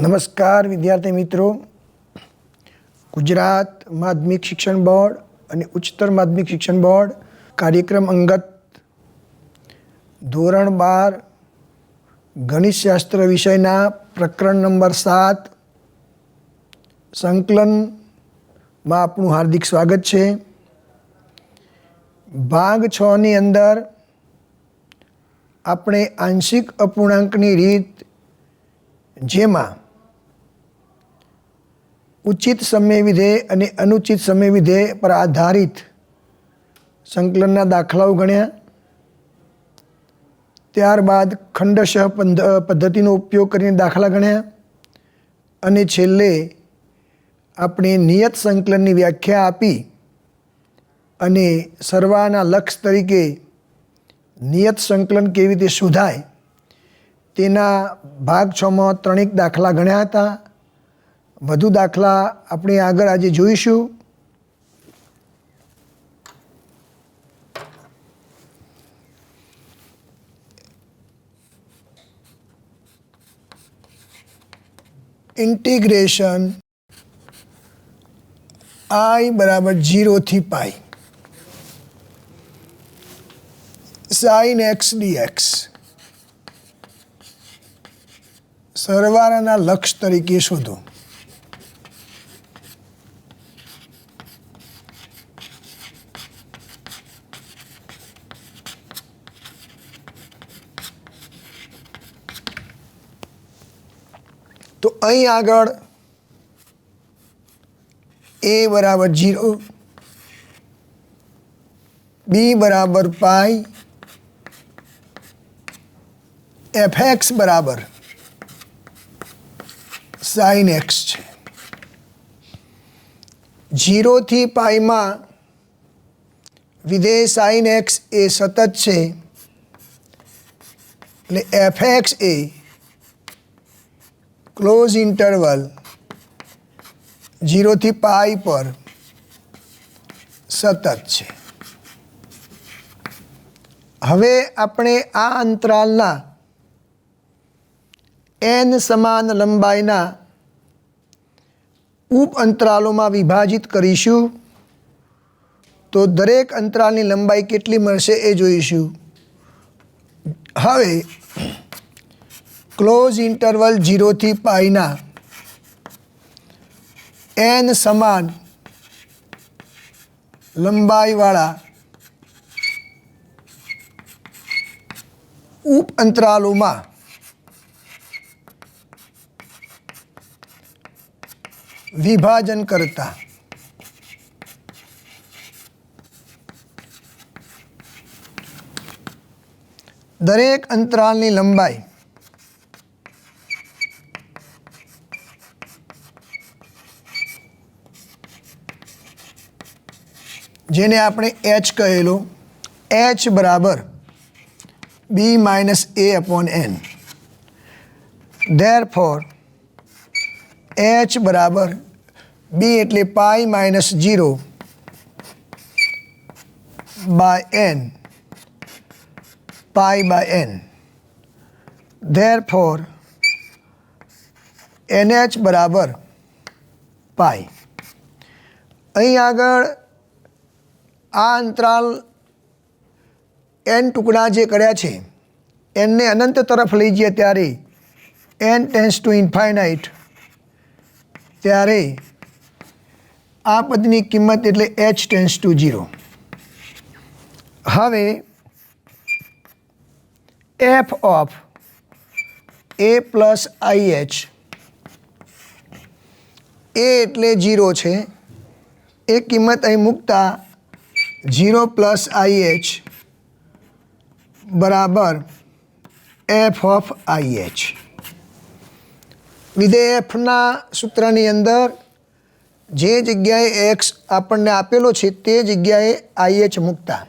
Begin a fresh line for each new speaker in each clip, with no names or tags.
નમસ્કાર વિદ્યાર્થી મિત્રો, ગુજરાત માધ્યમિક શિક્ષણ બોર્ડ અને ઉચ્ચતર માધ્યમિક શિક્ષણ બોર્ડ કાર્યક્રમ અંગત ધોરણ 12 ગણિતશાસ્ત્ર વિષયના પ્રકરણ નંબર 7 સંકલનમાં આપનું હાર્દિક સ્વાગત છે. ભાગ 6 ની અંદર આપણે આંશિક અપૂર્ણાંકની રીત, જેમાં ઉચિત સમય વિધેય અને અનુચિત સમય વિધેય પર આધારિત સંકલનના દાખલાઓ ગણ્યા. ત્યારબાદ ખંડશઃ પદ્ધતિનો ઉપયોગ કરીને દાખલા ગણ્યા અને છેલ્લે આપણે નિયત સંકલનની વ્યાખ્યા આપી અને સરવાળાના લક્ષ તરીકે નિયત સંકલન કેવી રીતે શોધાય તેના ભાગ 6માં 3 દાખલા ગણ્યા હતા. વધુ દાખલા આપણે આગળ આજે જોઈશું. ઇન્ટિગ્રેશન I બરાબર 0 થી પાઈ sin x dx સરવાળાના લક્ષ તરીકે શોધો. તો અહીં આગળ a બરાબર 0, b બરાબર પાઈ, fx બરાબર sin x છે. 0 થી પાઈમાં વિધેય sin x એ સતત છે, એટલે fx એ ક્લોઝ ઇન્ટરવલ 0 થી પાઈ પર સતત છે. હવે આપણે આ અંતરાલના n સમાન લંબાઈના ઉપ અંતરાલોમાં વિભાજિત કરીશું. તો દરેક અંતરાલની લંબાઈ કેટલી મળશે એ જોઈશું. હવે ક્લોઝ ઇન્ટરવલ 0 થી પાઈના n સમાન લંબાઈવાળા ઉપ અંતરાલોમાં વિભાજન કરતા દરેક અંતરાલની લંબાઈ જેને આપણે h કહેલો, h બરાબર b minus a upon n. Therefore h બરાબર b એટલે pi minus 0 by n, pi by n. Therefore nh બરાબર પાઈ. અહીં આગળ આ અંતરાલ n ટુકડા જે કર્યા છે nને અનંત તરફ લઈ જઈએ ત્યારે n ટેન્ડ્સ ટુ ઇન્ફાઇનાઇટ, ત્યારે આ પદની કિંમત એટલે h ટેન્ડ્સ ટુ 0. હવે f of a plus ih, a એટલે 0 છે, એ કિંમત અહીં મૂકતા 0 પ્લસ ih બરાબર f ઓફ ih. વિધેય fના સૂત્રની અંદર જે જગ્યાએ x આપણને આપેલો છે તે જગ્યાએ ih મૂકતા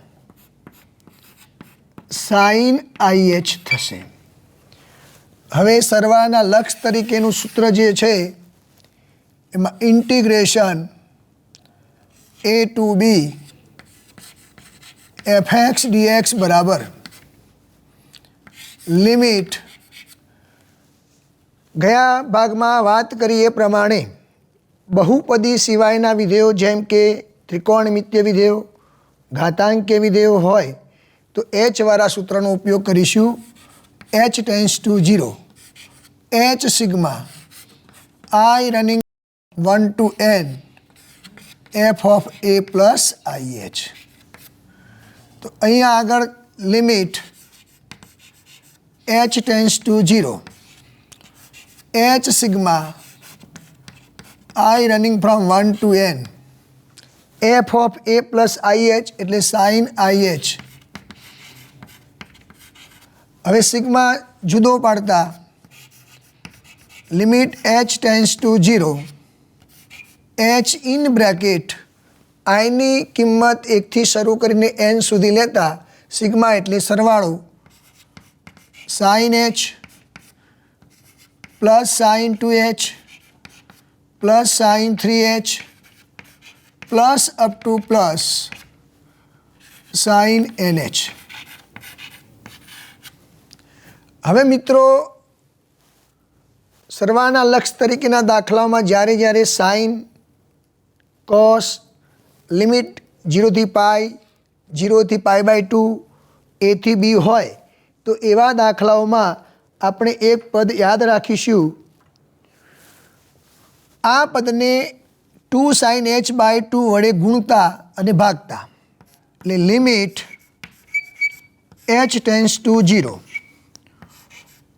sin ih થશે. હવે સરવાળાના લક્ષ તરીકેનું સૂત્ર જે છે એમાં integration a to b fx dx બરાબર લિમિટ ગયા ભાગમાં વાત કરી એ પ્રમાણે બહુપદી સિવાયના વિધેયો જેમ કે ત્રિકોણમિતીય વિધેયો, ઘાતાંકીય વિધેયો હોય તો એચવાળા સૂત્રનો ઉપયોગ કરીશું. H tends to 0 H sigma I running 1 to n F of A plus I H. તો અહીંયા આગળ limit H tends to 0 H sigma I running from 1 to n F of A plus I H એટલે sine I H. હવે sigma જુદો પાડતા limit H tends to 0 H in bracket આઈની કિંમત 1થી શરૂ કરીને n સુધી લેતા સિગ્મા એટલે સરવાળો sine H plus sine 2h plus sine 3h plus up to plus sine NH. હવે મિત્રો સરવાળાના લક્ષ તરીકેના દાખલાઓમાં જ્યારે સાઇન કોસ લિમિટ 0 થી પાઈ 0 થી π/2 a થી b હોય તો એવા દાખલાઓમાં આપણે એક પદ યાદ રાખીશું. આ પદને 2 sin h/2 વડે ગુણતા અને ભાગતા એટલે limit h tends to 0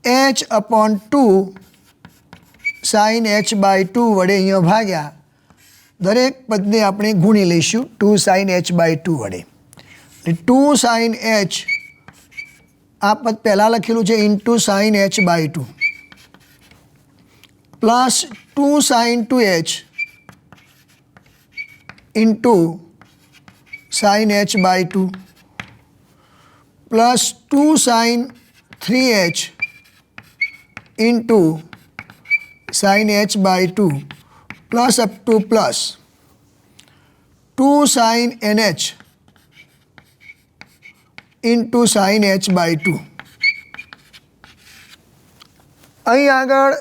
h upon 2 sin h/2 વડે અહીંયા ભાગ્યા દરેક પદને આપણે ગુણી લઈશું 2 sin h/2 વડે. એટલે 2 sin h આ પદ પહેલાં લખેલું છે into sign h/2 plus 2 sin 2h into sign h/2 plus 2 sin 3h into sign h/2 plus up to plus 2 sin NH into sign h/2. અહીં આગળ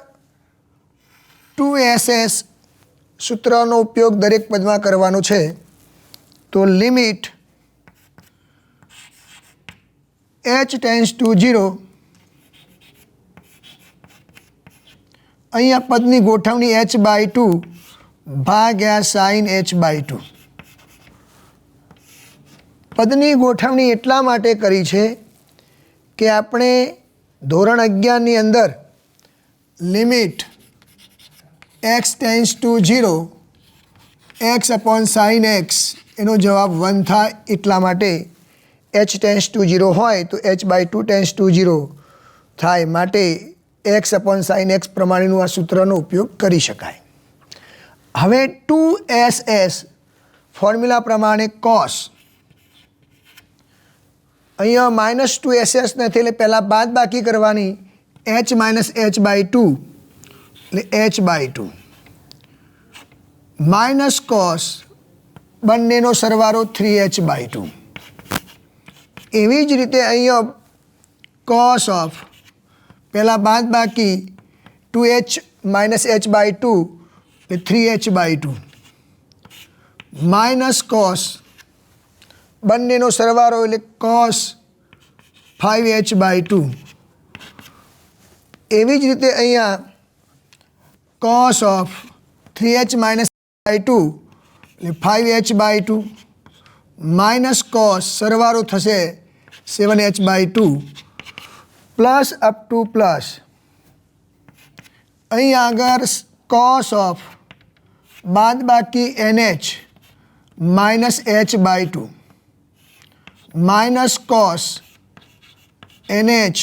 2SS સૂત્રનો ઉપયોગ દરેક પદમાં કરવાનો છે. તો લિમિટ h ટેન્સ ટુ 0 અહીંયા પદની ગોઠવણી h/2 ભાગ્યા સાઇન h/2. પદની ગોઠવણી એટલા માટે કરી છે કે આપણે ધોરણ 11ની અંદર limit x tense to 0 x upon sine x એનો જવાબ 1 થાય એટલા માટે એચ ટેન્સ ટુ 0 હોય તો h/2 ટેન્સ ટુ 0 થાય માટે એક્સ અપોન સાઇન એક્સ પ્રમાણેનું આ સૂત્રનો ઉપયોગ કરી શકાય. હવે 2SS ફોર્મ્યુલા પ્રમાણે કોસ અહીંયા -2SS નથી એટલે પહેલાં બાદ બાકી કરવાની h માઇનસ h/2 એટલે h/2 માઇનસ કોસ બંનેનો સરવાળો 3h/2. એવી જ રીતે અહીંયા કોસ ઓફ પહેલાં બાદ બાકી 2h માઇનસ h/2 એટલે 3h/2 માઇનસ કોસ બંનેનો સરવાળો એટલે કોસ 5h/2. એવી જ રીતે અહીંયા cos of 3h minus h/2 એટલે 5h/2 માઇનસ કોસ સરવાળો થશે 7h/2 plus up to plus અહીં આગળ કોસ ઓફ બાદ બાકી NH minus h/2 minus cos NH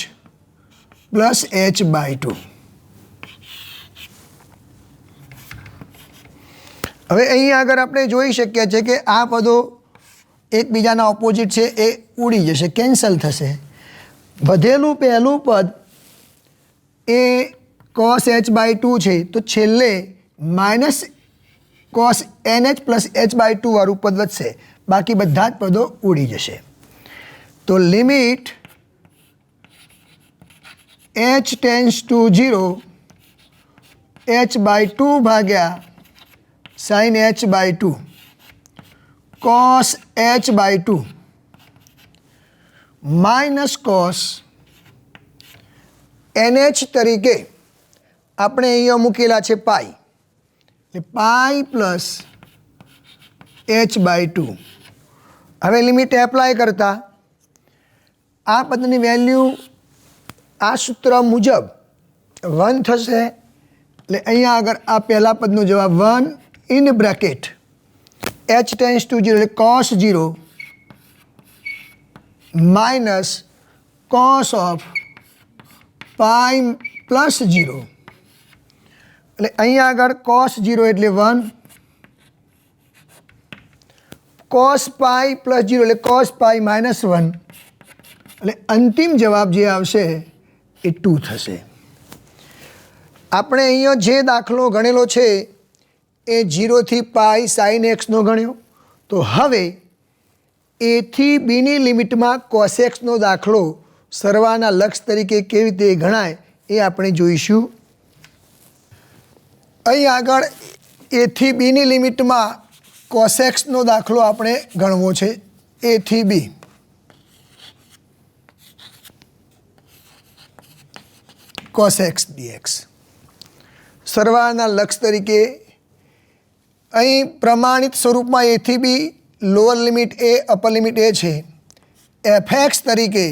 plus h/2. હવે અહીં આગળ આપણે જોઈ શકીએ છીએ કે આ પદો એકબીજાના ઓપોઝિટ છે એ ઉડી જશે, કેન્સલ થશે. વધેલું પહેલું પદ એ કોસ h/2 છે તો છેલ્લે minus cos NH plus h/2 વાળું પદ વધશે, બાકી બધા જ પદો ઉડી જશે. તો limit h tends to 0 h/2 ભાગ્યા sin h/2 cos h/2 minus cos nh તરીકે આપણે અહીંયા મૂકેલા છે પાઈ, એટલે પાઈ પ્લસ h/2. હવે લિમિટ એપ્લાય કરતા આ પદની વેલ્યુ આ સૂત્ર મુજબ 1 થશે, એટલે અહીંયા આગળ આ પહેલા પદનો જવાબ 1 in bracket h tends to 0 એટલે cos 0 minus cos of pi plus 0, એટલે અહીંયા આગળ cos 0 એટલે 1, cos પાઈ પ્લસ 0 એટલે cos પાઈ માઇનસ 1, એટલે અંતિમ જવાબ જે આવશે એ 2 થશે. આપણે અહીંયા જે દાખલો ગણેલો છે એ 0 થી પાઈ સાઇન એક્સનો ગણ્યો, તો હવે a થી bની લિમિટમાં cos એક્સનો દાખલો સરવાના લક્ષ તરીકે કેવી રીતે ગણાય એ આપણે જોઈશું. અહીં આગળ a થી bની લિમિટમાં cos એક્સનો દાખલો આપણે ગણવો છે. a થી b cos x dx સરવાળાના લક્ષ તરીકે અહીં પ્રમાણિત સ્વરૂપમાં a થી b lower limit a upper limit a છે. fx તરીકે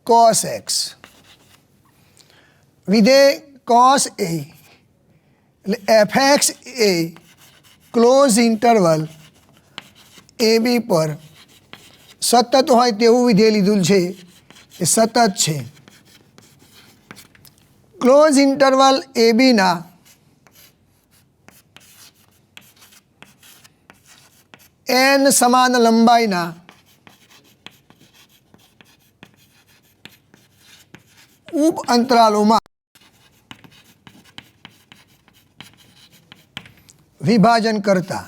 cos x વિધેય cos a એટલે fx એ ક્લોઝ ઇન્ટરવલ ab પર સતત હોય તેવું વિધેય લીધું છે, એ સતત છે. ક્લોઝ ઇન્ટરવલ એબીના n સમાન લંબાઈના ઉપ અંતરાલોમાં વિભાજન કરતા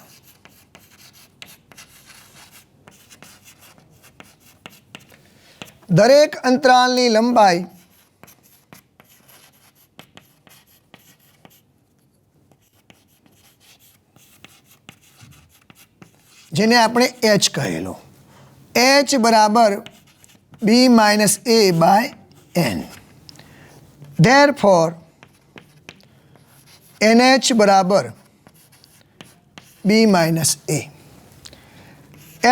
દરેક અંતરાલની લંબાઈ જેને આપણે h કહેલો, h બરાબર b minus a by n. Therefore nh બરાબર b minus a.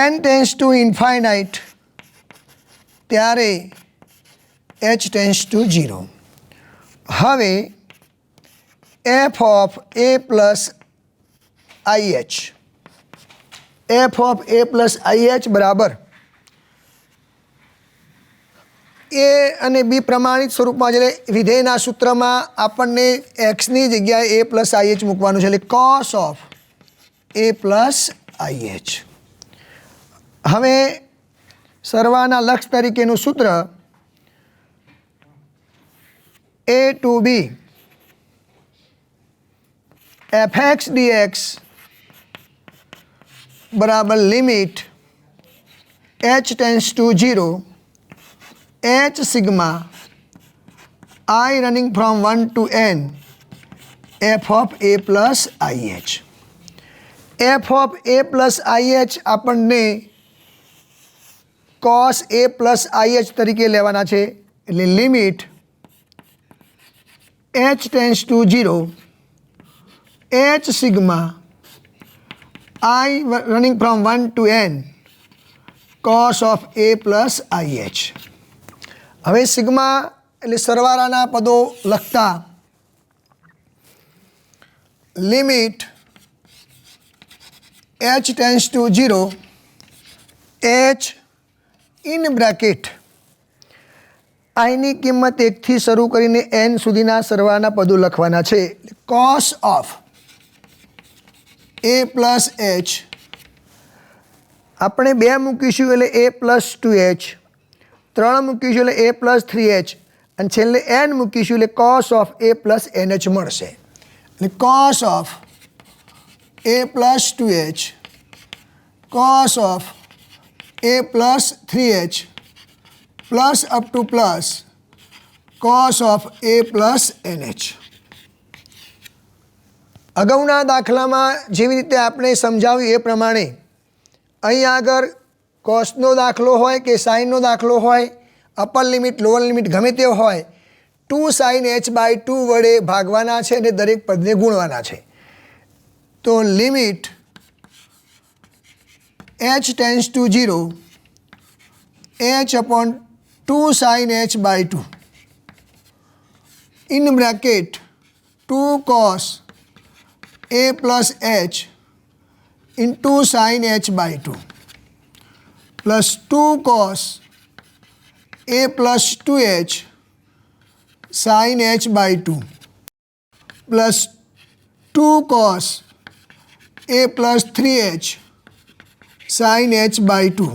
n tends to infinite ત્યારે h ટેન્સ ટુ 0. હવે f of a plus ih, f of a plus ih બરાબર a અને b પ્રમાણિત સ્વરૂપમાં છે, એટલે વિધેયના સૂત્રમાં આપણને એક્સની જગ્યાએ a પ્લસ ih મૂકવાનું છે, એટલે cos of a plus ih. હવે સરવાના લક્ષ તરીકેનું સૂત્ર a to b fx dx બરાબર limit h tends to 0 h sigma I running from 1 to n f of a plus ih. f of a plus ih આપણને cos a plus ih તરીકે લેવાના છે, એટલે limit h tends to 0 h sigma I running from 1 to n cos of a plus ih. હવે sigma એટલે સરવાળાના પદો લખતા limit h tends to 0 h in bracket આની કિંમત 1 થી શરૂ કરીને n સુધીના સરવાળાના પદો લખવાના છે. cos of a plus h આપણે 2 મૂકીશું એટલે a પ્લસ 2h, 3 મૂકીશું એટલે a પ્લસ 3h, અને છેલ્લે n મૂકીશું એટલે cos of a plus nh મળશે. એટલે cos of a plus 2h cos of a plus 3h plus up to plus cos of a plus nh. અગાઉના દાખલામાં જેવી રીતે આપણે સમજાવ્યું એ પ્રમાણે અહીં આગળ કોસનો દાખલો હોય કે સાઇનનો દાખલો હોય, અપર લિમિટ લોઅર લિમિટ ગમે તે હોય, 2 sin h/2 વડે ભાગવાના છે અને દરેક પદને ગુણવાના છે. તો limit h tends to 0 h upon 2 sin h/2 in bracket 2 cos a plus h into sin h/2 plus 2 cos a plus 2h sin h/2 plus 2 cos a plus 3h sin h/2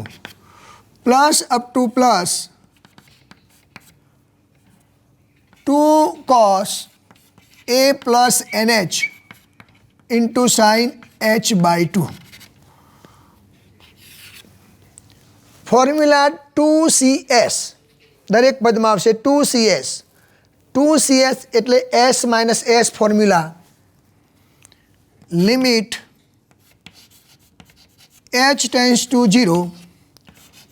plus up to plus 2 cos a plus nh into sin h/2. Formula 2CS દરેક પદમાં આવશે. 2CS એટલે s minus s formula. Limit h tends to 0.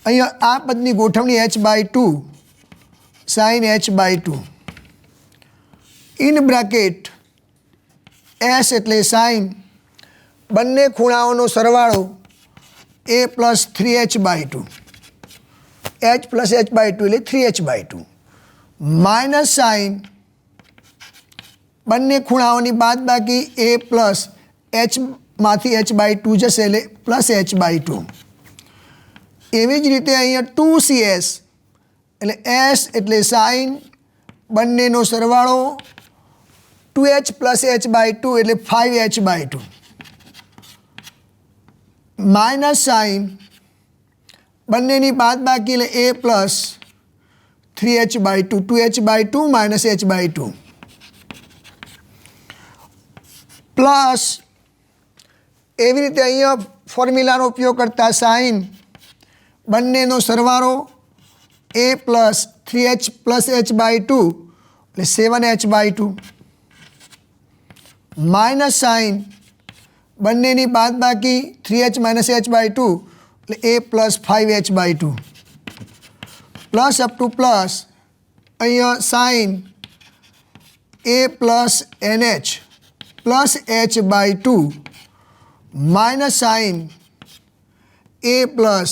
અહીંયા આ પદની ગોઠવણી h/2 sin h/2 in bracket s એટલે sign, બંને ખૂણાઓનો સરવાળો a plus 3h/2 h plus h/2 એટલે 3h/2 માઇનસ સાઇન, બંને ખૂણાઓની બાદબાકી a પ્લસ hમાંથી h/2 જશે એટલે પ્લસ h/2. એવી જ રીતે અહીંયા 2CS એટલે s એટલે સાઇન, બંનેનો સરવાળો 2h પ્લસ h/2 એટલે 5h/2 માઇનસ સાઇન, બંનેની બાદબાકી એટલે a plus 3h/2 2h/2 minus h/2 plus એવી રીતે અહીંયા ફોર્મ્યુલાનો ઉપયોગ કરતા સાઇન, બંનેનો સરવાળો a plus 3h plus h/2 એટલે 7h/2 માઇનસ સાઇન, બંનેની બાદબાકી 3h માઇનસ h/2 એટલે a plus 5h/2 plus up to plus અહીંયા sine a plus nh plus h/2 minus sine a plus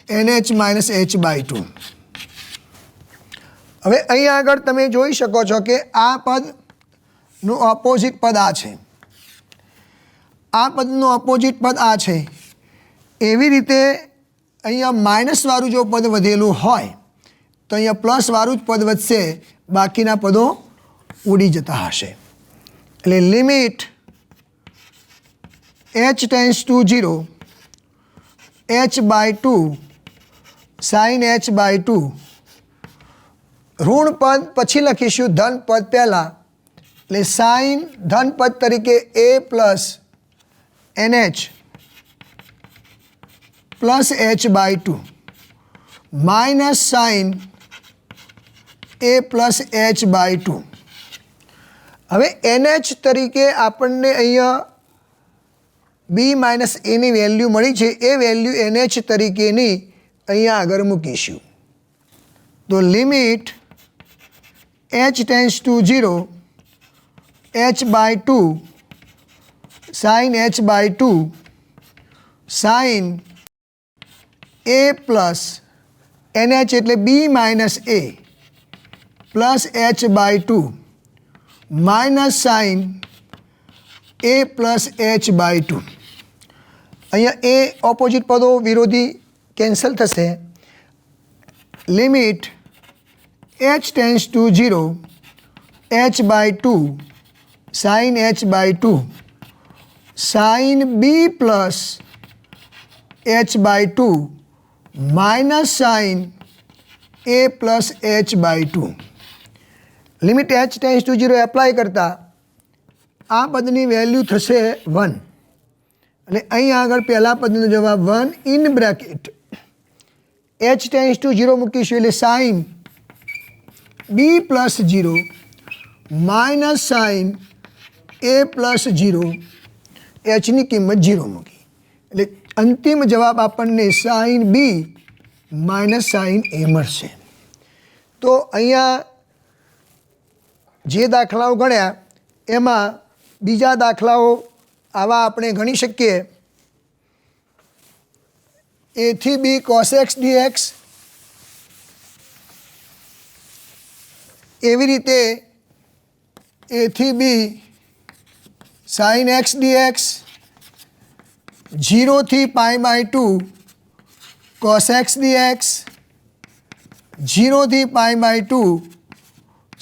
nh minus h/2. હવે અહીંયા આગળ તમે જોઈ શકો છો કે આ પદનું ઓપોઝિટ પદ આ છે, આ પદનું ઓપોઝિટ પદ આ છે. એવી રીતે અહીંયા માઇનસવાળું જો પદ વધેલું હોય તો અહીંયા પ્લસવાળું જ પદ વધશે, બાકીના પદો ઉડી જતા હશે. એટલે limit h tends to 0 h/2 sin h/2, ઋણ પદ પછી લખીશું, ધન પદ પહેલાં, એટલે સાઇન ધન પદ તરીકે a plus nh plus h/2 minus sine a plus h/2. હવે nh તરીકે આપણને અહીંયા b માઇનસ એની વેલ્યુ મળી છે, એ વેલ્યુ nh તરીકેની અહીંયા આગળ મૂકીશું. તો limit h tends to 0 h/2 sin h/2 sin a plus nh એટલે b minus a plus h/2 minus sine a plus h/2. અહીંયા એ ઓપોઝિટ પદો વિરોધી કેન્સલ થશે. Limit h tends to 0 h/2 sin h/2 sin b plus h/2 minus sine a plus h/2. Limit h tends to 0 apply કરતા આ પદની value થશે 1, એટલે અહીં આગળ પહેલા પદનો જવાબ 1 in bracket h tends to 0 મૂકીશું એટલે sine B plus 0 minus sine A plus 0 એચની કિંમત 0 મૂકી એટલે અંતિમ જવાબ આપણને sine B minus sine A મળશે. તો અહીંયા જે દાખલાઓ ગણ્યા એમાં બીજા દાખલાઓ આવા આપણે ગણી શકીએ. a થી b cos x dx, એવી રીતે a થી b sin x dx, 0 થી π/2 cos x dx, 0 થી π/2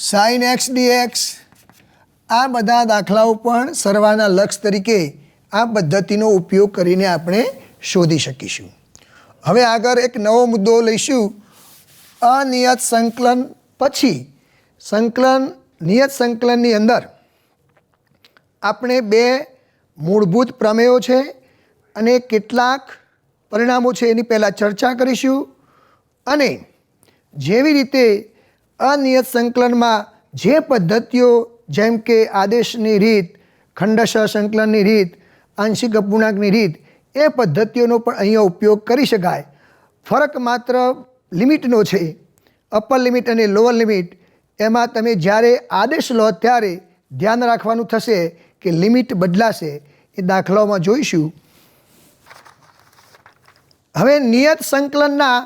sin x dx. આ બધા દાખલાઓ પણ સરવાળાના લક્ષ તરીકે આ પદ્ધતિનો ઉપયોગ કરીને આપણે શોધી શકીશું. હવે આગળ એક નવો મુદ્દો લઈશું. અનિયત સંકલન પછી નિયત સંકલનની અંદર આપણે બે મૂળભૂત પ્રમેયો છે અને કેટલાક પરિણામો છે એની પહેલાં ચર્ચા કરીશું. અને જેવી રીતે અનિયત સંકલનમાં જે પદ્ધતિઓ જેમ કે આદેશની રીત, ખંડશઃ સંકલનની રીત, આંશિક અપૂર્ણાંકની રીત, એ પદ્ધતિઓનો પણ અહીંયા ઉપયોગ કરી શકાય. ફરક માત્ર લિમિટનો છે, અપર લિમિટ અને લોઅર લિમિટ. એમાં તમે જ્યારે આદેશ લો ત્યારે ધ્યાન રાખવાનું થશે કે લિમિટ બદલાશે. એ દાખલાઓમાં જોઈશું. હવે નિયત સંકલનના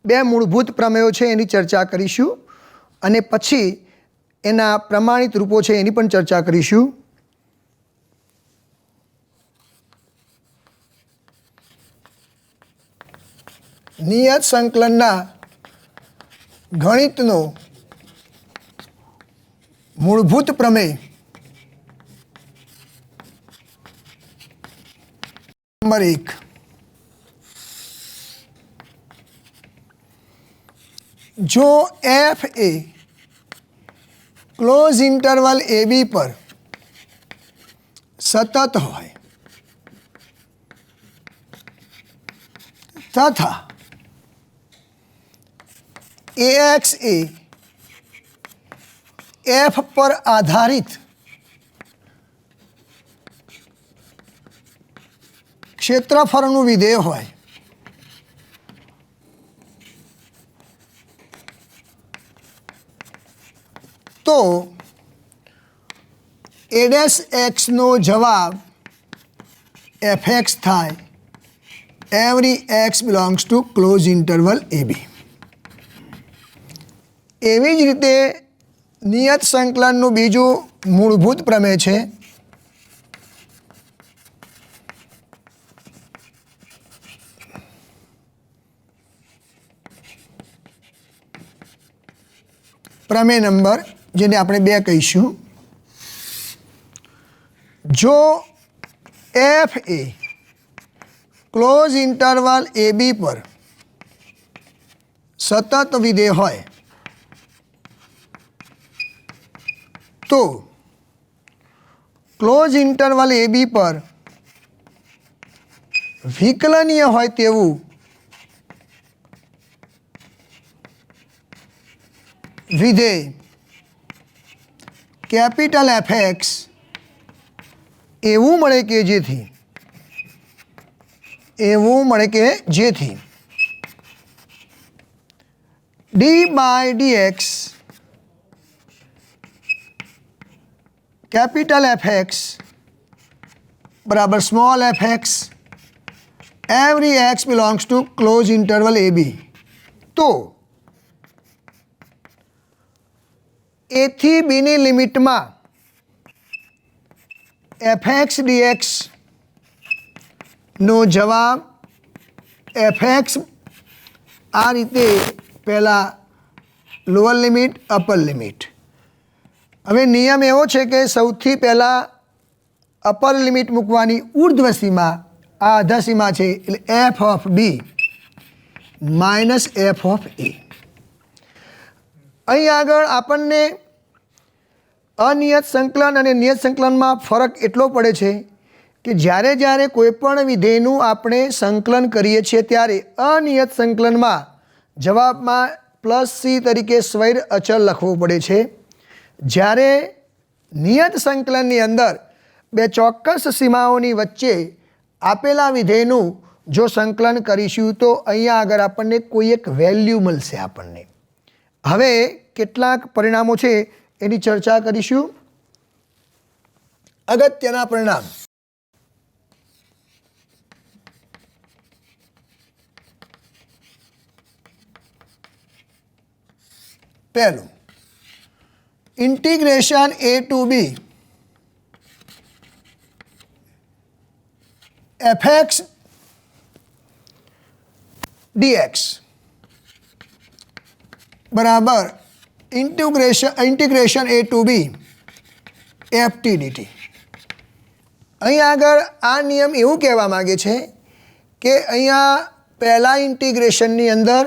બે મૂળભૂત પ્રમેયો છે એની ચર્ચા કરીશું અને પછી એના પ્રમાણિત રૂપો છે એની પણ ચર્ચા કરીશું. નિયત સંકલનના ગણિતનો મૂળભૂત પ્રમેય નંબર 1. જો f એ ક્લોઝ ઇન્ટરવલ ab પર સતત હોય તથા ax એ f પર આધારિત ક્ષેત્રફળનું વિધેય હોય તો a' નો જવાબ fx થાય every x belongs to close interval ab. એવી જ રીતે નિયત સંકલનનું બીજું મૂળભૂત પ્રમેય છે પ્રમેય નંબર, જેને આપણે 2 કહીશું. જો f એ ક્લોઝ ઇન્ટરવલ ab પર સતત વિધેય હોય તો ક્લોઝ ઇન્ટરવલ ab પર વિકલનીય હોય તેવું વિધેય કેપિટલ fx એવું મળે કે જેથી d/dx કેપિટલ fx બરાબર small fx every x belongs to close interval ab. તો a થી b ની લિમિટમાં fx dx નો જવાબ fx આ રીતે પહેલાં લોઅર લિમિટ અપર લિમિટ. હવે નિયમ એવો છે કે સૌથી પહેલાં અપર લિમિટ મૂકવાની ઉર્ધ્વ સીમા, આ અધા સીમા છે એટલે f of b minus f of a. અહીં આગળ આપણને અનિયત સંકલન અને નિયત સંકલનમાં ફરક એટલો પડે છે કે જ્યારે કોઈપણ વિધેયનું આપણે સંકલન કરીએ છીએ ત્યારે અનિયત સંકલનમાં જવાબમાં પ્લસ સી તરીકે સ્વૈર અચળ લખવું પડે છે. જ્યારે નિયત સંકલનની અંદર બે ચોક્કસ સીમાઓની વચ્ચે આપેલા વિધેયનું જો સંકલન કરીશું તો અહીંયા આગળ આપણને કોઈ એક વેલ્યુ મળશે આપણને. હવે કેટલાક પરિણામો છે એની ચર્ચા કરીશું. અગત્યના પરિણામ. પહેલું, integration a to b fx dx બરાબર integration a to b ft dt. અહીં આગળ આ નિયમ એવું કહેવા માગે છે કે અહીંયા પહેલા ઇન્ટિગ્રેશનની અંદર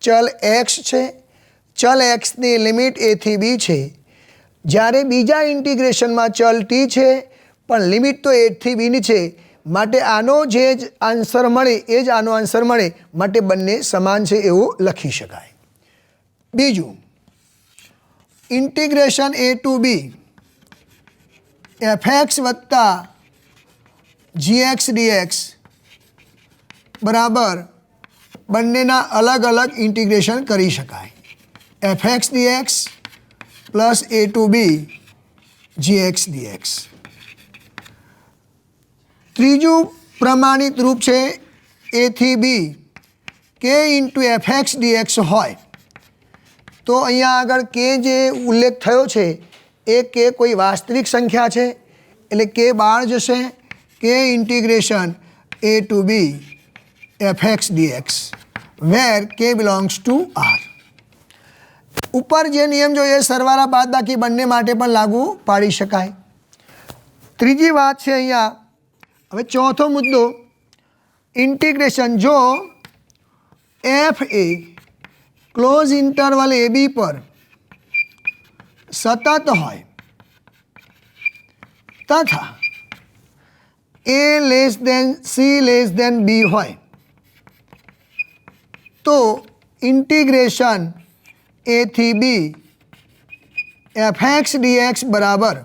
ચલ x છે, ચલ એક્સની લિમિટ a થી b છે. જ્યારે બીજા ઇન્ટિગ્રેશનમાં ચલ t છે પણ લિમિટ તો a થી bની છે, માટે આનો જે જ આન્સર મળે એ જ આનો આન્સર મળે, માટે બંને સમાન છે એવું લખી શકાય. બીજું, integration a to b fx વત્તા gx dx બરાબર બંનેના અલગ અલગ ઇન્ટિગ્રેશન કરી શકાય. fx dx plus a to b gx dx. ત્રીજું પ્રમાણિત રૂપ છે a થી b k into fx dx હોય તો અહીંયા આગળ કે જે ઉલ્લેખ થયો છે એ કે કોઈ વાસ્તવિક સંખ્યા છે એટલે કે બાર જશે. કે integration a to b fx dx where k belongs to r. ઉપર જે નિયમ જોઈએ સરવાળા બાદબાકી બંને માટે પણ લાગુ પાડી શકાય. ત્રીજી વાત છે અહીંયા. હવે ચોથો મુદ્દો, ઇન્ટિગ્રેશન જો f એ ક્લોઝ ઇન્ટરવલ a b પર સતત હોય તથા a less than c less than b હોય તો ઇન્ટિગ્રેશન a થી b fx dx બરાબર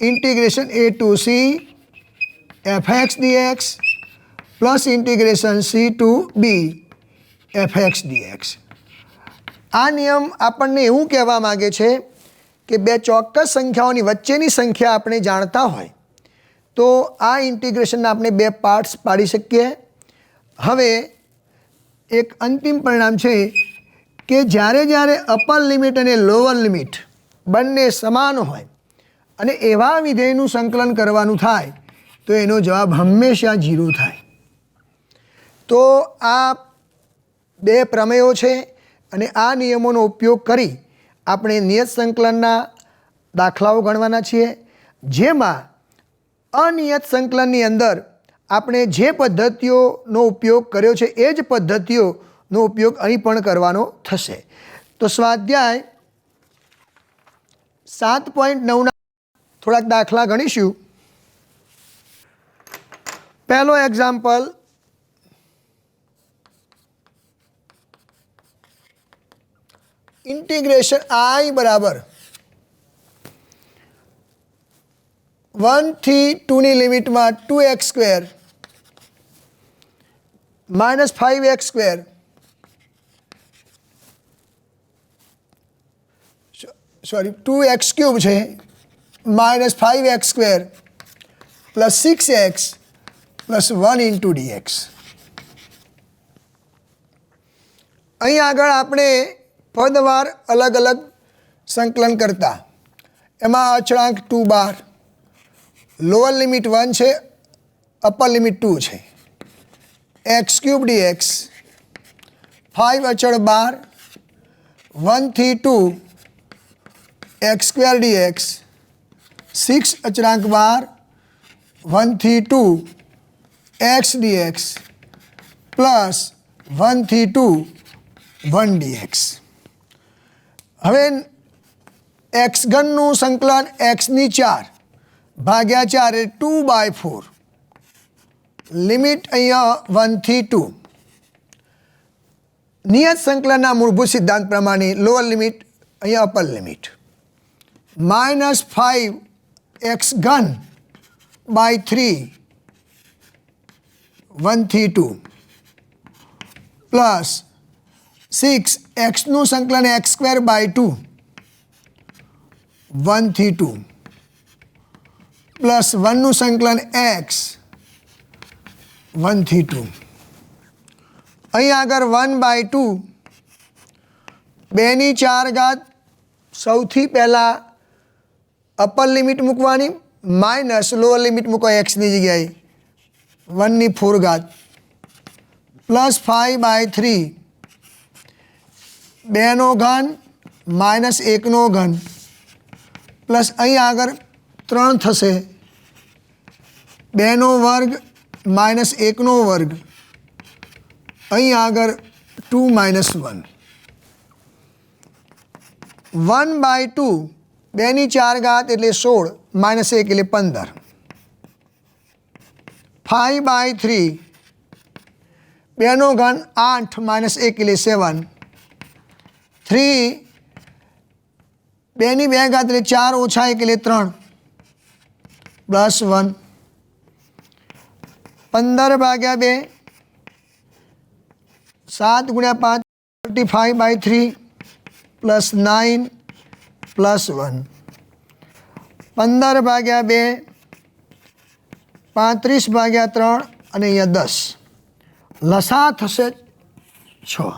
integration a to c fx dx plus integration c to b fx dx. આ નિયમ આપણને એવું કહેવા માગે છે કે બે ચોક્કસ સંખ્યાઓની વચ્ચેની સંખ્યા આપણે જાણતા હોય તો આ ઇન્ટિગ્રેશનના આપણે બે પાર્ટ્સ પાડી શકીએ. હવે એક અંતિમ પરિણામ છે કે જ્યારે જ્યારે અપર લિમિટ અને લોઅર લિમિટ બંને સમાન હોય અને એવા વિધેયનું સંકલન કરવાનું થાય તો એનો જવાબ હંમેશા 0 થાય. તો આ બે પ્રમેયો છે અને આ નિયમોનો ઉપયોગ કરી આપણે નિયત સંકલનના દાખલાઓ ગણવાના છીએ, જેમાં અનિયત સંકલનની અંદર આપણે જે પદ્ધતિઓનો ઉપયોગ કર્યો છે એ જ પદ્ધતિઓનો ઉપયોગ અહીં પણ કરવાનો થશે. તો સ્વાધ્યાય 7.9ના થોડાક દાખલા ગણીશું. પહેલો એક્ઝામ્પલ, ઇન્ટિગ્રેશન i બરાબર 1 થી 2ની લિમિટમાં 2x square minus 5x square sorry 2x cube છે minus 5x square plus 6x plus 1 into dx. અહીં આગળ આપણે પદવાર અલગ અલગ સંકલન કરતા એમાં અચળાંક 2 બાર, લોઅર લિમિટ 1 છે, અપર લિમિટ 2 છે. x ક્યુબ dx 5 અચળ બાર 1 થી 2 x સ્ક્વેર dx 6 અચળાંક બાર 1 થી 2 x dx પ્લસ 1 થી 2 1 dx. હવે એક્સ ઘનનું સંકલન એક્સની 4 ભાગ્યા 4 એ 2/4. લિમિટ અહીંયા 1 થી 2. નિયત સંકલનના મૂળભૂત સિદ્ધાંત પ્રમાણે લોઅર લિમિટ અહીંયા અપર લિમિટ -5x³ બાય 3 1 થી 2 પ્લસ 6xનું સંકલન x² બાય 2 1 થી 2 પ્લસ 1નું સંકલન x 1 થી 2 અહીં આગળ 1/2 2⁴ સૌથી પહેલાં અપર લિમિટ મૂકવાની માઇનસ લોઅર લિમિટ મૂકો એક્સની જગ્યાએ 1⁴ પ્લસ 5/3 2 માઇનસ 1 પ્લસ અહીં આગળ 3 થશે 2 માઇનસ 1 અહીં આગળ 2 - 1 1/2 2⁴ એટલે 16 -1 એટલે 15 5/3 2 8 -1 એટલે 7 3 2 એટલે 4 - 1 એટલે 3 પ્લસ 1 15/2 7 × 5 35/3 પ્લસ 9 પ્લસ 1 15/2 35/3 અને અહીંયા 10 લસા થશે 6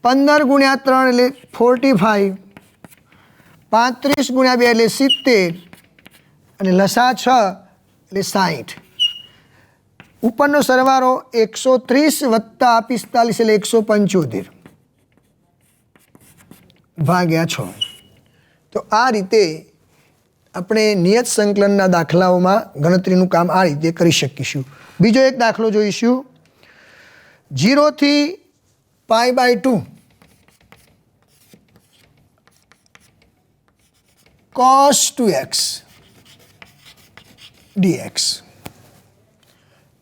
15 × 3 એટલે 45 35 × 2 એટલે 70 અને લસા 6 એટલે 60 ઉપરનો સરવાળો 130 + 45 એટલે 175 ભાગ્યા 6 તો આ રીતે આપણે નિયત સંકલનના દાખલાઓમાં ગણતરીનું કામ આ રીતે કરી શકીશું બીજો એક દાખલો જોઈશું 0 થી π/2 cos 2x dx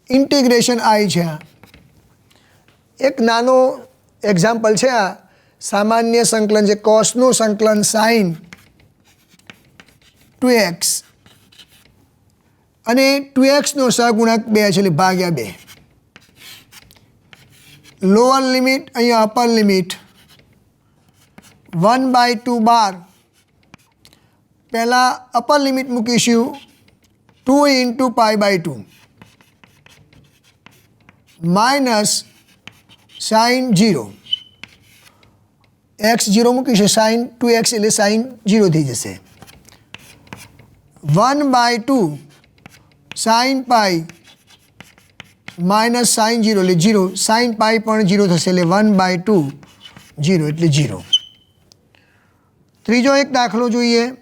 integration I છે એક નાનો એક્ઝામ્પલ છે આ સામાન્ય સંકલન છે કોસનું સંકલન sin 2x અને 2xનો સહગુણક 2 છે એટલે ભાગ્યા 2 લોઅર લિમિટ અહીંયા અપર લિમિટ 1/2 બાર પહેલાં અપર લિમિટ મૂકીશું 2 × π/2 માઇનસ sin 0 x 0 મૂકીશું sin 2x એટલે sin 0 થઈ જશે 1/2 sin π માઇનસ sin 0 એટલે 0 sin π પણ 0 થશે એટલે 1/2 0 એટલે 0 ત્રીજો એક દાખલો જોઈએ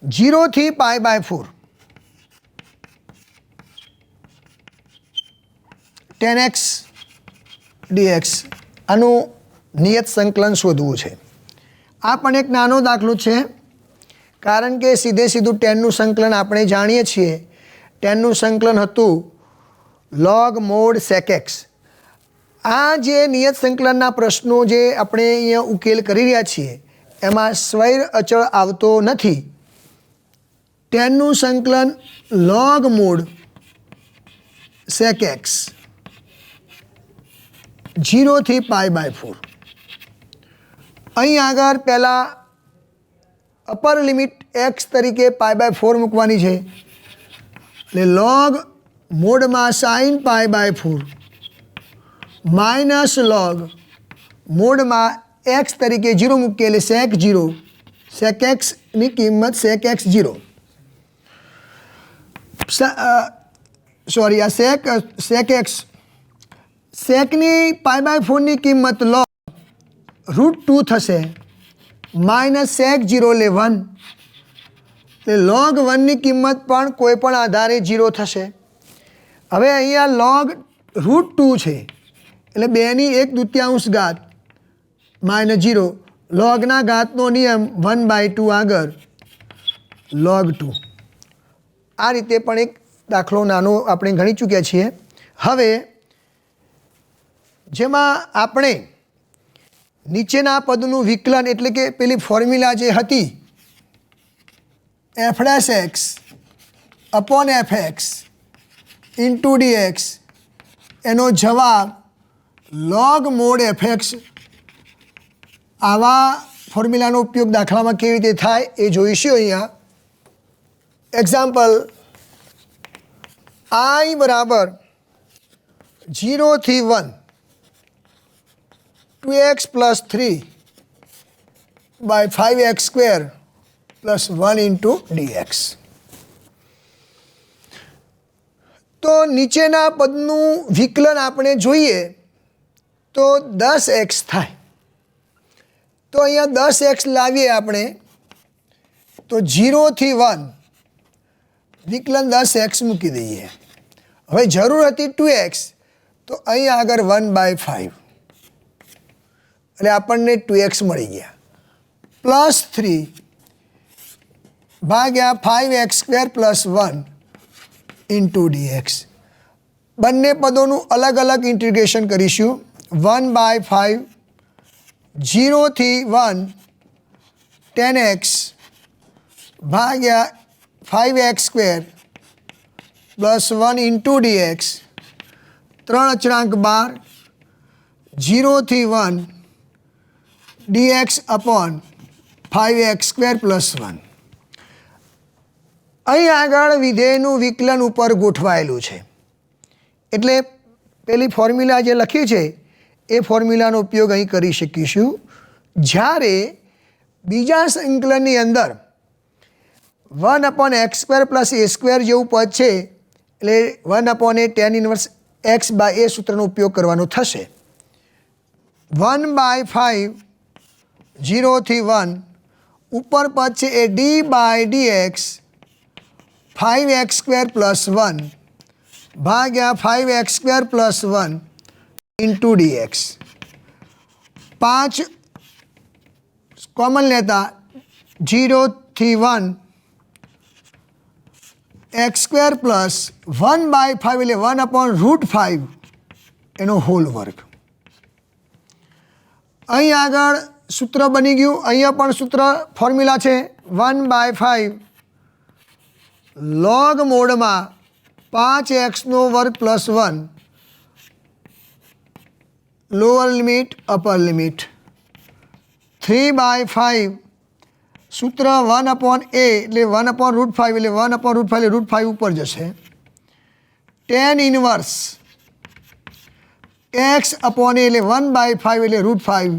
0 થી π/4 10x dx આનું નિયત સંકલન શોધવું છે આ પણ એક નાનો દાખલો છે કારણ કે સીધું 10નું સંકલન આપણે જાણીએ છીએ 10નું સંકલન હતું log mod sec x આ જે નિયત સંકલનના પ્રશ્નો જે આપણે અહીંયા ઉકેલ કરી રહ્યા છીએ એમાં સ્વૈર અચળ આવતો નથી 10નું સંકલન log mod sec x 0 થી π/4 અહીં આગળ પહેલાં અપર લિમિટ x તરીકે π/4 મૂકવાની છે એટલે log મોડમાં sin π/4 માઇનસ log મોડમાં x તરીકે 0 મૂકીએ એટલે sec 0 sec xની કિંમત sec x 0 સોરી આ sec x સેકની π/4ની કિંમત log √2 થશે માઇનસ sec 0 એટલે 1 એટલે log 1ની કિંમત પણ કોઈ પણ આધારે 0 થશે હવે અહીંયા log √2 છે એટલે 2⁴ -0 લોગના ઘાતનો નિયમ 1/2 આગળ log 2 આ રીતે પણ એક દાખલો નાનો આપણે ગણી ચૂક્યા છીએ હવે જેમાં આપણે નીચેના પદનું વિકલન એટલે કે પેલી ફોર્મ્યુલા જે હતી f dash x upon f x into dx એનો જવાબ લોગ મોડ એફ એક્સ, આવા ફોર્મ્યુલાનો ઉપયોગ દાખલામાં કેવી રીતે થાય એ જોઈશું. અહીંયા એક્ઝામ્પલ i બરાબર 0 થી 1 2x plus 3 by 5x square plus 1 into dx. તો નીચેના પદનું વિકલન આપણે જોઈએ તો 10x થાય. તો અહીંયા 10x લાવીએ આપણે તો 0 થી 1 વિકલન 10x મૂકી દઈએ. હવે જરૂર હતી 2x તો અહીંયા આગળ 1/5 એટલે આપણને 2x મળી ગયા પ્લસ 3 ભાગ્યા 5x square plus 1 into dx. બંને પદોનું અલગ અલગ ઇન્ટિગ્રેશન કરીશું. 1/5 0 થી 1 10x ભાગ્યા 5x square plus 1 into dx. 3 અચળાંક 12 0 થી 1 dx upon 5x square plus 1. અહીં આગળ વિધેયનું વિકલન ઉપર ગોઠવાયેલું છે એટલે પેલી ફોર્મ્યુલા જે લખી છે એ ફોર્મ્યુલાનો ઉપયોગ અહીં કરી શકીશું. જ્યારે બીજા સંકલનની અંદર 1 upon X square plus A square જેવું પદ છે એટલે 1 upon A tan inverse X by A સૂત્રનો ઉપયોગ કરવાનો થશે. 1/5 0 થી 1 ઉપર પદ છે એ D by DX 5x square plus 1 ભાગ્યા 5x square plus 1 into DX. 5 common લેતા 0 થી 1 એક્સ સ્ક્વેર પ્લસ 1/5 એટલે 1 અપોન √5 એનો હોલ વર્ગ. અહીં આગળ સૂત્ર બની ગયું. અહીંયા પણ સૂત્ર ફોર્મ્યુલા છે 1/5 લોગ મોડમાં 5xનો વર્ગ plus 1 lower limit upper limit 3/5 સૂત્ર 1 અપોન એ એટલે 1 અપોન √5 એટલે 1 અપોન √5 એટલે √5 ઉપર જશે. ટેન ઇનવર્સ એક્સ અપોન એ એટલે 1/5 એટલે √5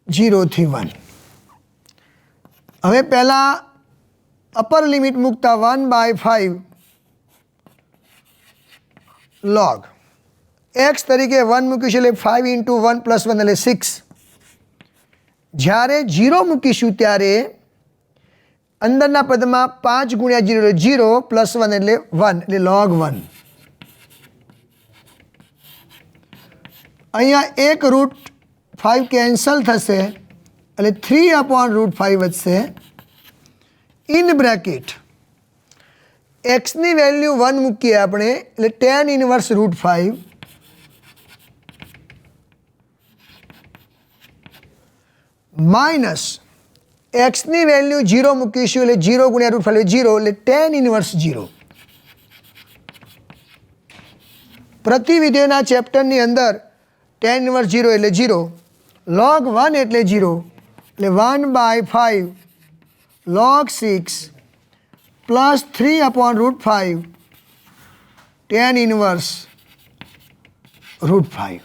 0 થી 1. હવે પહેલાં અપર લિમિટ મૂકતા 1/5 લોગ એક્સ તરીકે 1 મૂકીશું એટલે 5 ઇન્ટુ 1 પ્લસ 1 એટલે 6. જ્યારે 0 મૂકીશું ત્યારે અંદરના પદમાં 5 ગુણ્યા 0 એટલે 0 પ્લસ 1 એટલે 1 એટલે લોગ 1. અહીંયા એક √5 કેન્સલ થશે એટલે 3 અપોન √5 વધશે. ઇન બ્રેકેટ એક્સની વેલ્યુ 1 મૂકીએ આપણે એટલે ટેન ઇનવર્સ √5 માઇનસ એક્સની વેલ્યુ 0 મૂકીશું એટલે 0 ગુણ્યા √5 એટલે 0 એટલે ટેન ઇનવર્સ 0. પ્રતિવિધેયના ચેપ્ટરની અંદર ટેન ઇનવર્સ 0 એટલે 0, લોગ 1 એટલે 0 એટલે 1/5 log 6 plus 3 upon √5 tan inverse √5.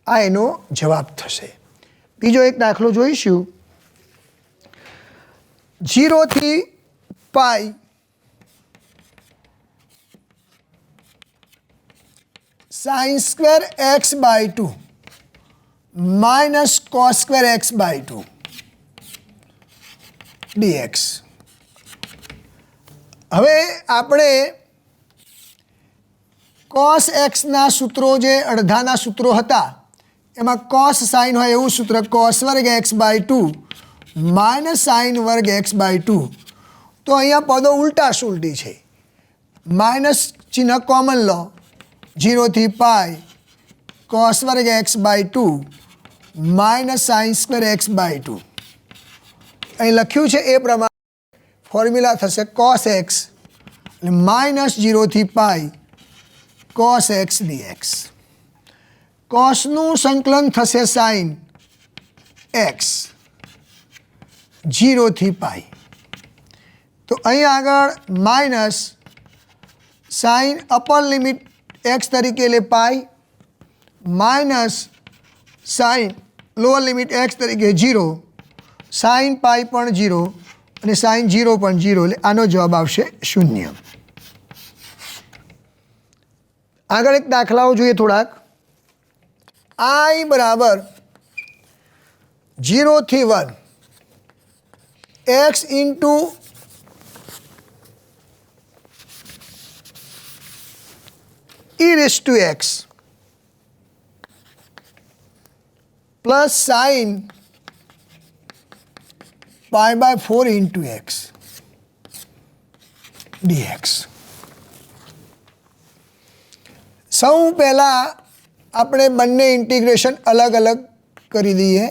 આ એનો જવાબ થશે. બીજો એક દાખલો જોઈશું. 0 થી pi sin square x by 2 minus cos square x by 2 dx. હવે આપણે cos એક્સના સૂત્રો જે અડધાના સૂત્રો હતા એમાં cos સાઇન હોય એવું સૂત્ર cos વર્ગ એક્સ બાય 2 માઇનસ સાઇન વર્ગ એક્સ બાય 2. तो अहींया पदों उल्टा सुलटी है। माइनस चिन्ह कॉमन लो, 0 थी पाई cos वर्ग x/2 minus sin square x/2 અહીં લખ્યું છે એ પ્રમાણે ફોર્મ્યુલા થશે cos x એટલે માઇનસ 0 થી પાઈ cos x dx। કોસનું સંકલન થશે sin x 0 થી પાઈ, તો અહીં આગળ minus sine upper limit x તરીકે એટલે pi minus sine lower limit x તરીકે 0, साइन पाई पण 0 અને साइन 0 पण 0 એટલે આનો જવાબ આવશે 0। આગળ એક દાખલાઓ જોઈએ થોડાક। i બરાબર 0 થી 1 x ઇન્ટુ e raised to x plus sine π/4 into x dx। સૌ પહેલાં આપણે બંને ઇન્ટિગ્રેશન અલગ અલગ કરી દઈએ।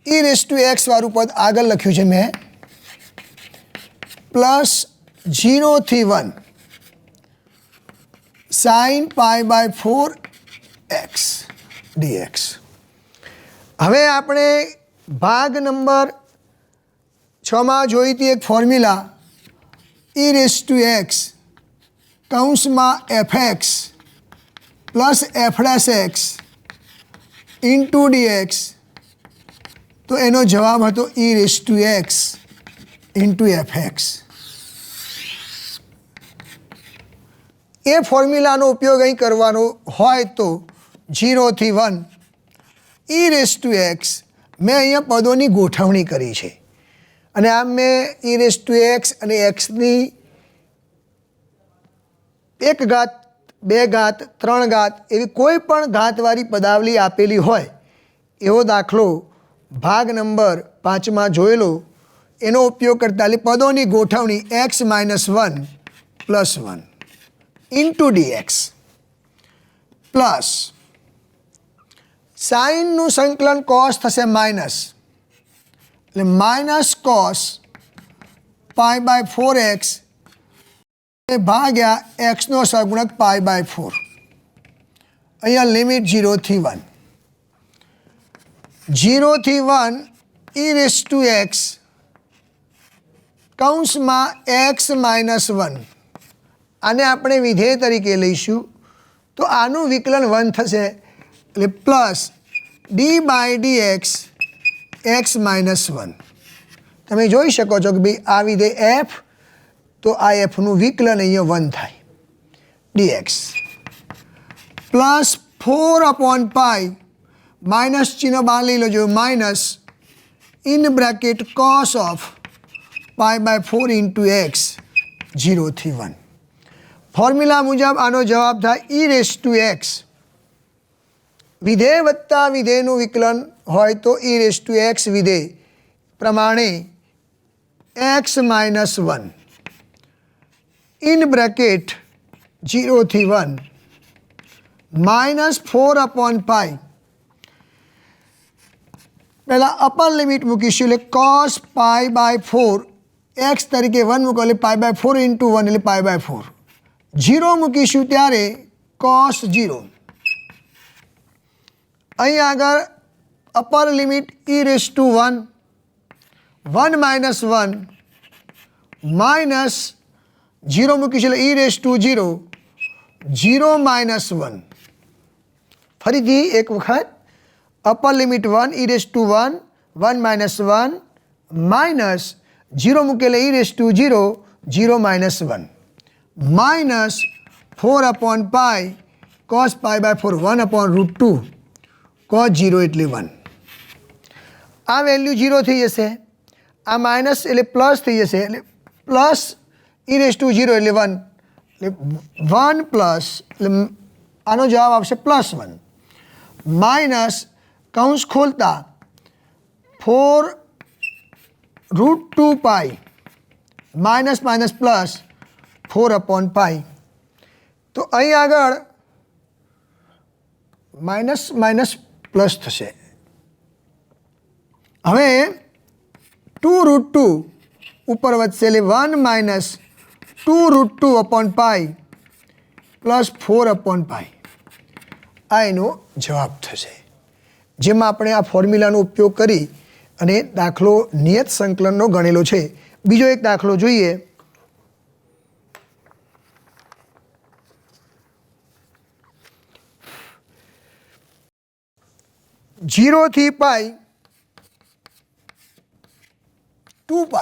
e raised to x વાળું પદ આગળ લખ્યું છે મેં, પ્લસ 0 થી 1 સાइन π/4 x dx। હવે આપણે ભાગ નંબર 6 માં જોઈ હતી એક formula e raised to x કૌંસમાં fx plus f' into dx, તો એનો જવાબ હતો e raised to x into fx। એ ફોર્મ્યુલાનો ઉપયોગ અહીં કરવાનો હોય તો 0 થી 1 e raised to x મેં અહીંયા પદોની ગોઠવણી કરી છે અને આમ મેં e raised to x અને xની 1 ઘાત 2 ઘાત 3 ઘાત એવી કોઈ પણ ઘાતવાળી પદાવલી આપેલી હોય એવો દાખલો ભાગ નંબર 5માં જોયેલો, એનો ઉપયોગ કરતા એટલે પદોની ગોઠવણી x - 1 + 1 ઇન્ટુ dx પ્લસ સાઇનનું સંકલન cos થશે માઇનસ એટલે માઇનસ cos π/4x ભાગ્યા xનો સહગુણક π/4। અહીંયા લિમિટ 0 થી 1 0 થી 1 e raised to x કૌંસમાં x - 1 આને આપણે વિધેય તરીકે લઈશું તો આનું વિકલન 1 થશે એટલે પ્લસ d/dx x - 1। તમે જોઈ શકો છો કે ભાઈ આ વિધેય f, તો આ fનું વિકલન અહીંયા 1 થાય dx પ્લસ 4/પાઈ માઇનસ ચિહ્ન બહાર લઈ લેજો, minus in bracket cos of π/4 into x 0 થી 1। ફોર્મ્યુલા મુજબ આનો જવાબ થાય e raised to x, વિધેય વત્તા વિધેયનું વિકલન હોય તો e raised to x વિધેય પ્રમાણે x - 1 ઇન બ્રેકેટ 0 થી 1 માઇનસ 4/પાઈ, પહેલાં અપર લિમિટ મૂકીશું એટલે cos π/4 x તરીકે 1 મૂકો એટલે π/4 ઇન્ટુ 1 એટલે π/4, 0 મૂકીશું ત્યારે cos 0। અહીં આગળ upper limit e raised to 1 1 - 1 minus 0 મૂકીશું એટલે e raised to 0 0 - 1। ફરીથી એક વખત upper limit 1 e raised to 1 1 - 1 minus 0 મૂકેલે e raised to 0 0 - 1 માઇનસ 4/પાઈ cos π/4 1/√2 cos 0 એટલે 1। આ વેલ્યુ 0 થઈ જશે, આ માઇનસ એટલે પ્લસ થઈ જશે એટલે પ્લસ e raised to 0 એટલે 1 એટલે 1 પ્લસ એટલે આનો જવાબ આવશે +1 માઇનસ કૌંસ ખોલતા 4√2 પાઈ માઇનસ માઇનસ પ્લસ 4/π. તો અહીં આગળ માઇનસ માઇનસ પ્લસ થશે. હવે 2√2 ઉપર વધશે એટલે 1 માઇનસ 2√2/π પ્લસ 4/π. આ એનો જવાબ થશે, જેમાં આપણે આ ફોર્મ્યુલાનો ઉપયોગ કરી અને દાખલો નિયત સંકલનનો ગણેલો છે. બીજો એક દાખલો જોઈએ. जीरो थी पाई 2π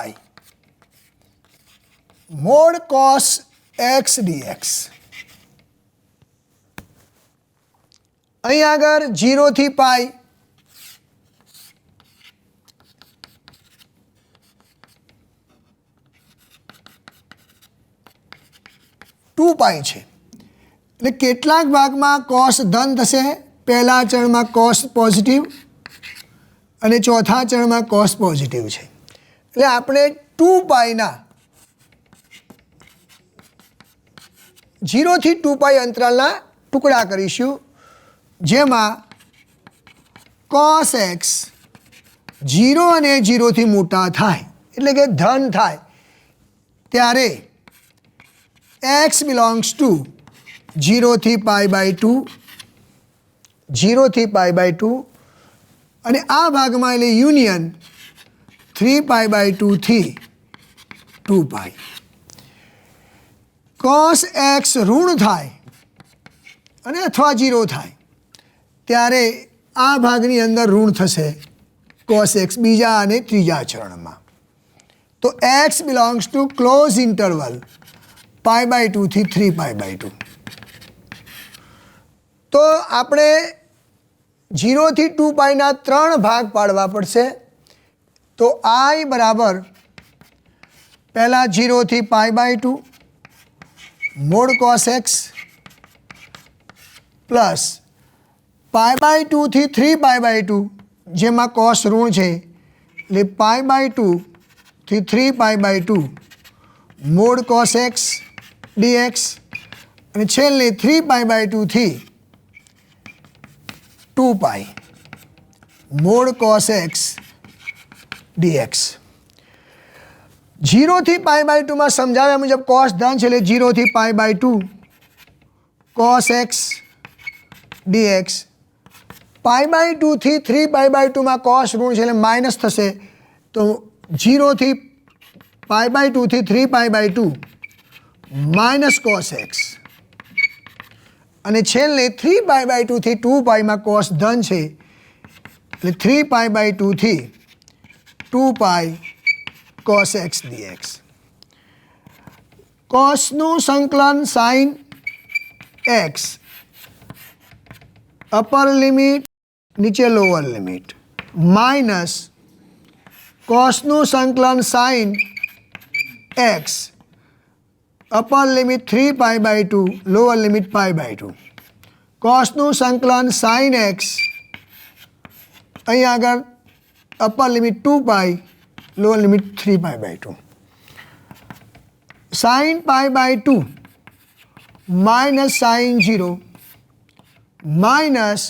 मोड cos x dx. અહીં આગળ 0 થી પાઈ છે, એટલે કેટલાક ભાગમાં cos ધન થશે. પહેલા ચરણમાં cos પોઝિટિવ અને ચોથા ચરણમાં cos પોઝિટિવ છે. એટલે આપણે 2πના 0 થી 2π અંતરાલના ટુકડા કરીશું, જેમાં cos x 0 અને 0 થી મોટા થાય એટલે કે ધન થાય ત્યારે x બિલોંગ્સ ટુ 0 થી π/2 0 થી π/2 અને આ ભાગમાં એટલે યુનિયન 3π/2 થી 2π. cos x ઋણ થાય અને અથવા 0 થાય ત્યારે આ ભાગની અંદર ઋણ થશે cos x બીજા અને ત્રીજા ચરણમાં. તો x belongs to close interval π/2 થી 3π/2. તો આપણે 0 થી 2πના 3 ભાગ પાડવા પડશે. તો i બરાબર પહેલાં 0 થી π/2 મોડ cos x પ્લસ π/2 થી 3π/2 જેમાં cos ઋણ છે એટલે π/2 થી 3π/2 મોડ cos x dx અને છેલ્લે 3π/2 થી 2π મોડ cos x dx. 0 થી π/2માં સમજાવ્યા મુજબ cos ધન છે એટલે 0 થી π/2 cos x dx. π/2 થી 3π/2માં cos ઋણ છે એટલે માઇનસ થશે, તો 0 થી π/2 થી 3π/2 માઇનસ cos x અને છેલ્લે 3π/2 થી 2πમાં cos ધન છે એટલે 3π/2 થી 2π cos x dx. cosનું સંકલન sin x અપર લિમિટ નીચે લોઅર લિમિટ માઇનસ cosનું સંકલન sin x upper limit 3π/2 lower limit π/2. cosનું સંકલન sin x અહીં આગળ upper limit 2π lower limit 3π/2. sin π/2 minus sin 0 minus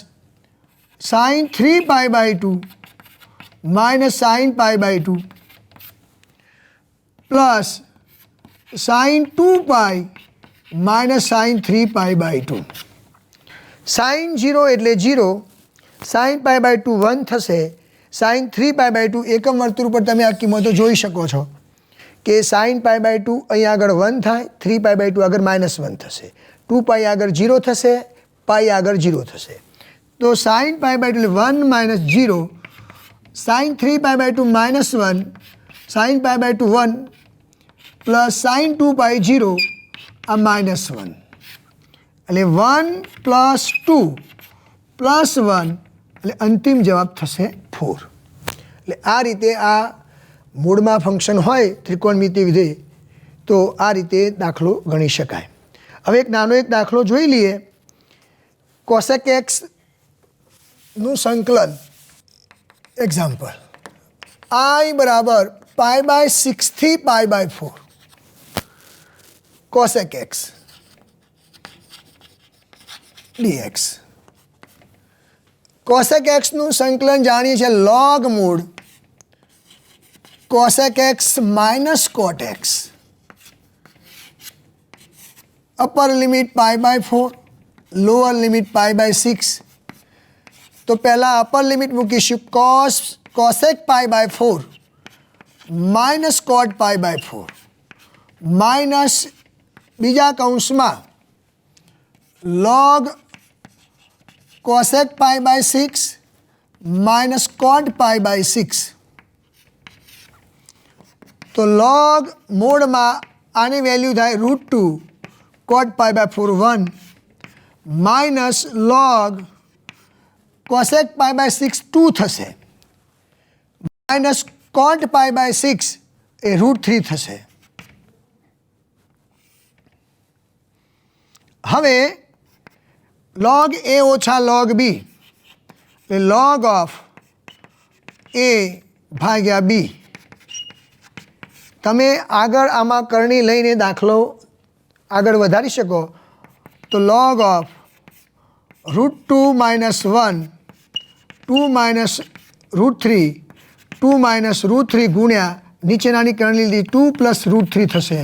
sin 3π/2 minus sin π/2 plus sin 2π minus sin 3π/2. sin 0 એટલે 0, sin π/2 1 થશે, sin 3π/2 એકમ વર્તુળ ઉપર તમે આ કિંમતો જોઈ શકો છો કે sin π/2 અહીં આગળ 1 થાય, 3π/2 આગળ -1 થશે, 2π આગળ 0 થશે, પાઈ આગળ 0 થશે. તો sin π/2 એટલે 1 minus 0, sin 3π/2 -1, sin π/2 1 plus sin 2π 0 આ -1 એટલે 1 પ્લસ 2 પ્લસ 1 એટલે અંતિમ જવાબ થશે 4. એટલે આ રીતે આ મૂળમાં ફંક્શન હોય ત્રિકોણમિતિ વિધેય તો આ રીતે દાખલો ગણી શકાય. હવે એક નાનો એક દાખલો જોઈ લઈએ. cosec x નું સંકલન એક્ઝામ્પલ i બરાબર π/6 થી π/4. Cosec X dx. કોસેક એક્સનું સંકલન જાણીએ છીએ લોગ મૂળ cosec X minus cot X, upper limit π/4, lower limit π/6. તો પહેલાં અપર લિમિટ મૂકીશું કોસેક π/4 માઇનસ કોટ π/4 માઇનસ બીજા કૌંસમાં લોગ કોસેક π/6 માઇનસ કોટ π/6. તો લોગ મોડમાં આની વેલ્યુ થાય √2 કોટ π/4 1 માઇનસ લોગ કોસેક π/6 2 થશે માઇનસ કોટ π/6 એ √3 થશે. હવે log a ઓછા log b એટલે log ઓફ a ભાગ્યા b. તમે આગળ આમાં કરણી લઈને દાખલો આગળ વધારી શકો તો log ઓફ √2 - 1 2 - √3 2 - √3 ગુણ્યા નીચેનાની કરણી લીધી 2 + √3 થશે.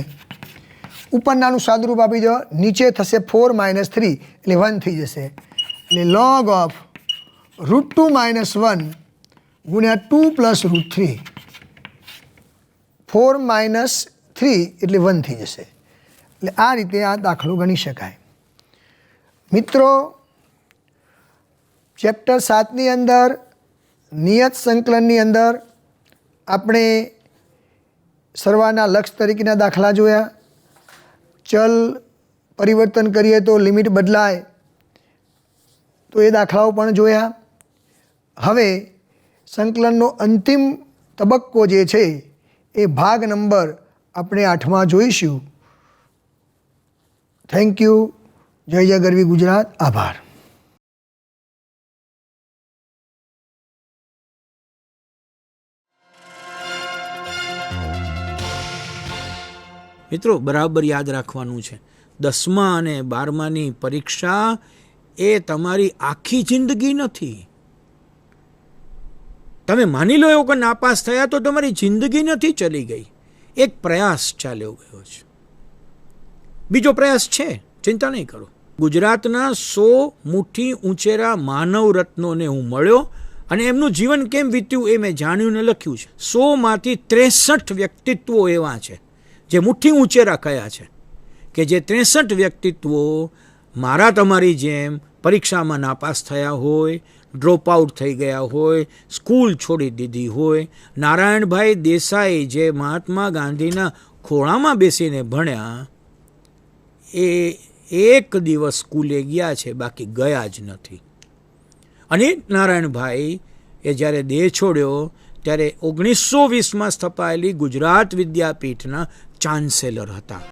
ઉપરનાનું સાદુરૂપ આપી દો, નીચે થશે 4 - 3 એટલે 1 થઈ જશે. એટલે log ઓફ √2 - 1 ગુણ્યા 2 + √3 4 - 3 એટલે 1 થઈ જશે. એટલે આ રીતે આ દાખલો ગણી શકાય. મિત્રો, ચેપ્ટર 7ની અંદર નિયત સંકલનની અંદર આપણે સરવાના લક્ષ તરીકેના દાખલા જોયા. ચલ પરિવર્તન કરીએ તો લિમિટ બદલાય તો એ દાખલાઓ પણ જોયા. હવે સંકલનનો અંતિમ તબક્કો જે છે એ ભાગ નંબર આપણે 8માં જોઈશું. Thank you. જય જય ગરવી ગુજરાત. આભાર.
મિત્રો, બરાબર યાદ રાખવાનું છે, 10મા અને 12માની પરીક્ષા એ તમારી આખી જિંદગી નથી. તમે માની લો એવું કે નાપાસ થયા તો તમારી જિંદગી નથી ચલી ગઈ, એક પ્રયાસ ચાલ્યો ગયો છે. બીજો પ્રયાસ છે, ચિંતા નહીં કરો. ગુજરાતના 100 મુઠ્ઠી ઊંચેરા માનવ રત્નોને હું મળ્યો અને એમનું જીવન કેમ વીત્યું એ મેં જાણ્યું ને લખ્યું છે. 100માંથી 63 વ્યક્તિત્વો એવા છે જે મુઠ્ઠી ઊંચેરા કયા છે કે જે 63 વ્યક્તિત્વો મારા તમારી જેમ પરીક્ષામાં નાપાસ થયા હોય, ડ્રોપ આઉટ થઈ ગયા હોય, સ્કૂલ છોડી દીધી હોય. નારાયણભાઈ દેસાઈ જે મહાત્મા ગાંધીના ખોળામાં બેસીને ભણ્યા એ એક દિવસ સ્કૂલે ગયા છે, બાકી ગયા જ નથી. અને નારાયણભાઈ એ જ્યારે દેહ છોડ્યો ત્યારે 1920માં સ્થપાયેલી ગુજરાત વિદ્યાપીઠના ચાન્સેલર હતા.